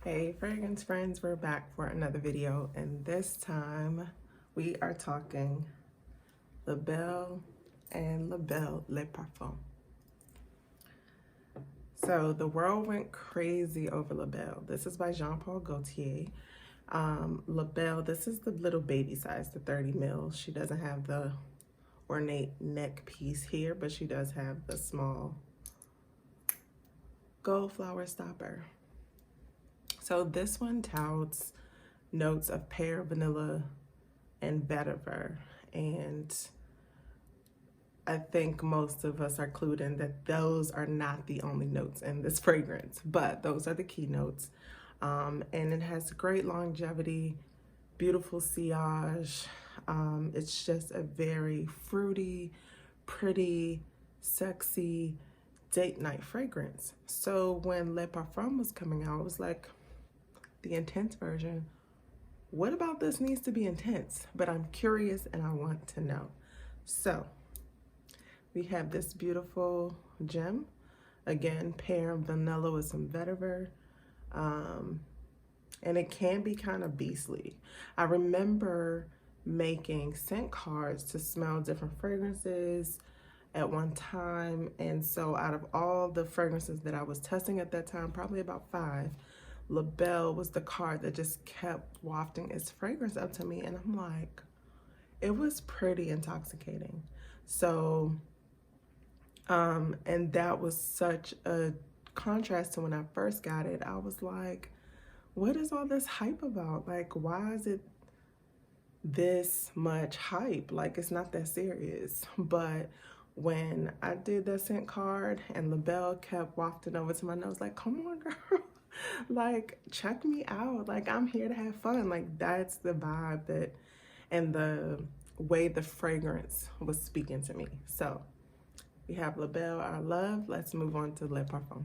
Hey fragrance friends, we're back for another video, and this time we are talking La Belle and La Belle Le Parfum. So the world went crazy over La Belle. This is by Jean-Paul Gaultier. La Belle, this is the little baby size, the 30 mil. She doesn't have the ornate neck piece here, but she does have the small gold flower stopper. So this one touts notes of pear, vanilla, and vetiver. And I think most of us are clued in that those are not the only notes in this fragrance, but those are the key notes. And it has great longevity, beautiful sillage. It's just a very fruity, pretty, sexy date night fragrance. So when Le Parfum was coming out, I was like, the intense version, what about this needs to be intense? But I'm curious and I want to know. So we have this beautiful gem, again pear, vanilla with some vetiver, and it can be kind of beastly. I remember making scent cards to smell different fragrances at one time, and so out of all the fragrances that I was testing at that time, probably about 5, La Belle was the card that just kept wafting its fragrance up to me, and I'm like, it was pretty intoxicating. So, and that was such a contrast to when I first got it. I was like, what is all this hype about? Like, why is it this much hype? Like, it's not that serious. But when I did the scent card and La Belle kept wafting over to my nose, like, come on, girl. Like, check me out. Like, I'm here to have fun. Like, that's the vibe that, and the way the fragrance was speaking to me. So we have La Belle, our love. Let's move on to Le Parfum.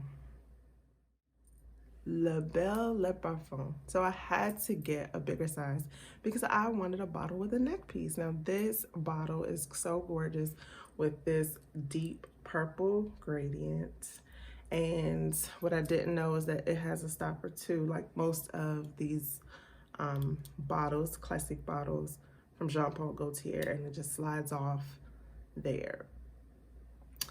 La Belle Le Parfum. So I had to get a bigger size because I wanted a bottle with a neck piece. Now this bottle is so gorgeous with this deep purple gradient. And what I didn't know is that it has a stopper too, like most of these bottles, classic bottles from Jean-Paul Gaultier, and it just slides off there.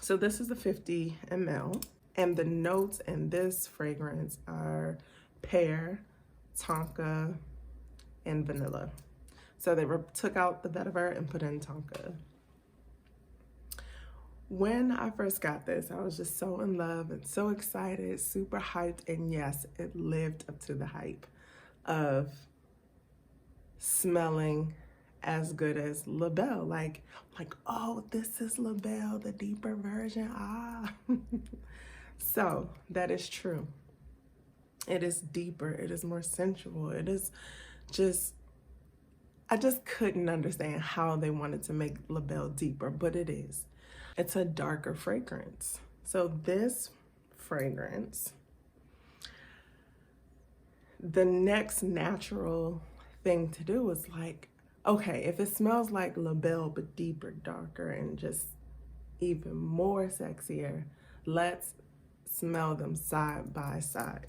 So this is the 50 ml, and the notes in this fragrance are pear, tonka, and vanilla. So they took out the vetiver and put in tonka. When I first got this, I was just so in love and so excited, super hyped, and yes, it lived up to the hype of smelling as good as La Belle. Like, oh, this is La Belle, the deeper version, ah. So that is true. It is deeper, it is more sensual, it is just, I just couldn't understand how they wanted to make La Belle deeper, but it is. It's a darker fragrance. So this fragrance, the next natural thing to do is like, okay, if it smells like La Belle but deeper, darker, and just even more sexier, let's smell them side by side.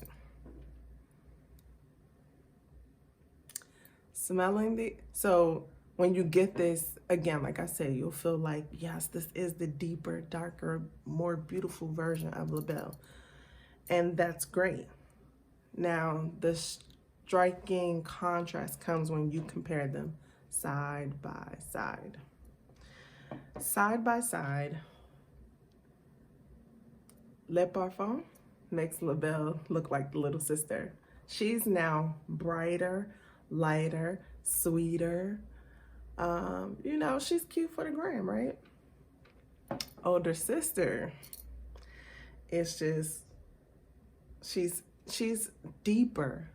Smelling the, so when you get this, again, like I said, you'll feel like, yes, this is the deeper, darker, more beautiful version of La Belle. And that's great. Now, the striking contrast comes when you compare them side by side. Side by side, Le Parfum makes La Belle look like the little sister. She's now brighter, lighter, sweeter. You know, she's cute for the gram, right? Older sister, it's just, she's deeper,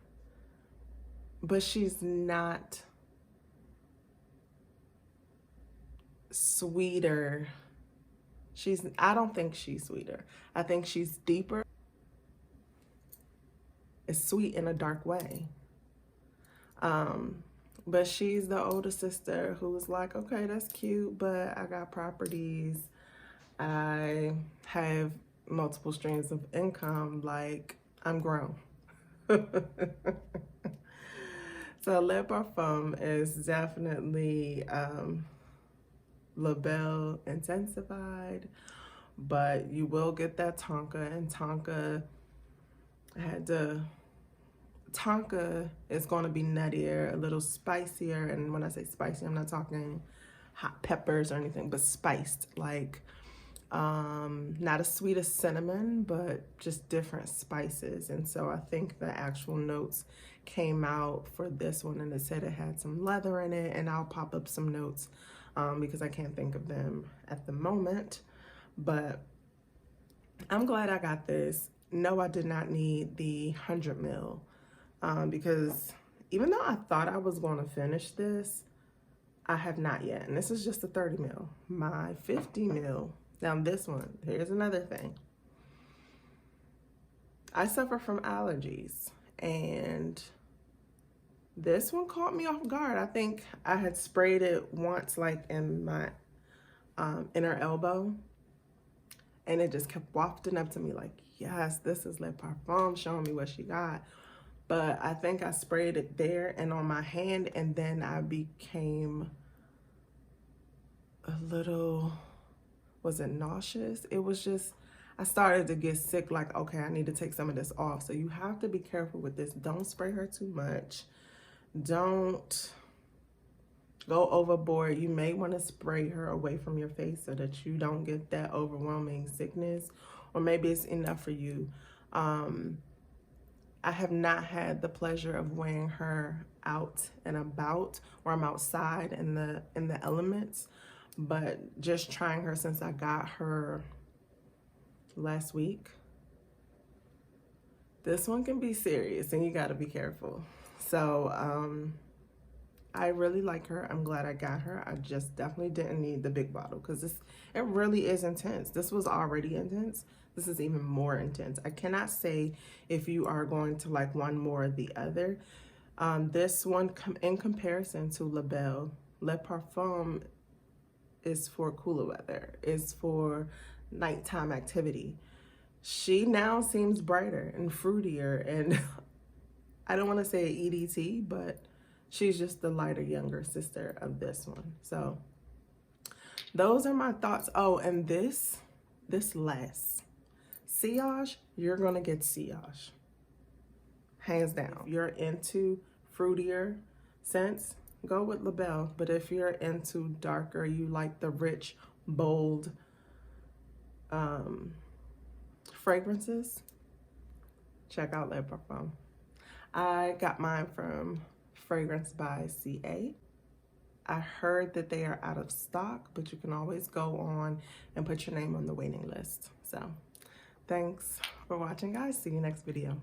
but she's not sweeter. I don't think she's sweeter. I think she's deeper. It's sweet in a dark way. But she's the older sister who's like, okay, that's cute, but I got properties. I have multiple streams of income. Like, I'm grown. So Le Parfum is definitely Belle intensified, but you will get that Tonka, and Tonka is going to be nuttier, a little spicier, and when I say spicy, I'm not talking hot peppers or anything, but spiced, like not as sweet as cinnamon, but just different spices. And so I think the actual notes came out for this one, and it said it had some leather in it, and I'll pop up some notes because I can't think of them at the moment. But I'm glad I got this. No, I did not need the 100 ml because even though I thought I was going to finish this, I have not yet. And this is just a 30 ml. My 50 ml. Now this one, here's another thing. I suffer from allergies, and this one caught me off guard. I think I had sprayed it once, like in my inner elbow, and it just kept wafting up to me like, yes, this is Le Parfum showing me what she got. But I think I sprayed it there and on my hand, and then I became a little, was it nauseous? It was just, I started to get sick, like, okay, I need to take some of this off. So you have to be careful with this. Don't spray her too much. Don't go overboard. You may want to spray her away from your face so that you don't get that overwhelming sickness, or maybe it's enough for you. I have not had the pleasure of wearing her out and about, or I'm outside in the elements, but just trying her since I got her last week. This one can be serious, and you got to be careful. So I really like her. I'm glad I got her. I just definitely didn't need the big bottle because it really is intense. This was already intense. This is even more intense. I cannot say if you are going to like one more or the other. This one, in comparison to Belle, Le Parfum is for cooler weather. It's for nighttime activity. She now seems brighter and fruitier, and I don't want to say EDT, but she's just the lighter, younger sister of this one. So those are my thoughts. Oh, and this lasts. Sillage, you're going to get sillage. Hands down. If you're into fruitier scents, go with Belle. But if you're into darker, you like the rich, bold fragrances, check out Le Parfum. I got mine from Fragrance by CA. I heard that they are out of stock, but you can always go on and put your name on the waiting list. So thanks for watching, guys. See you next video.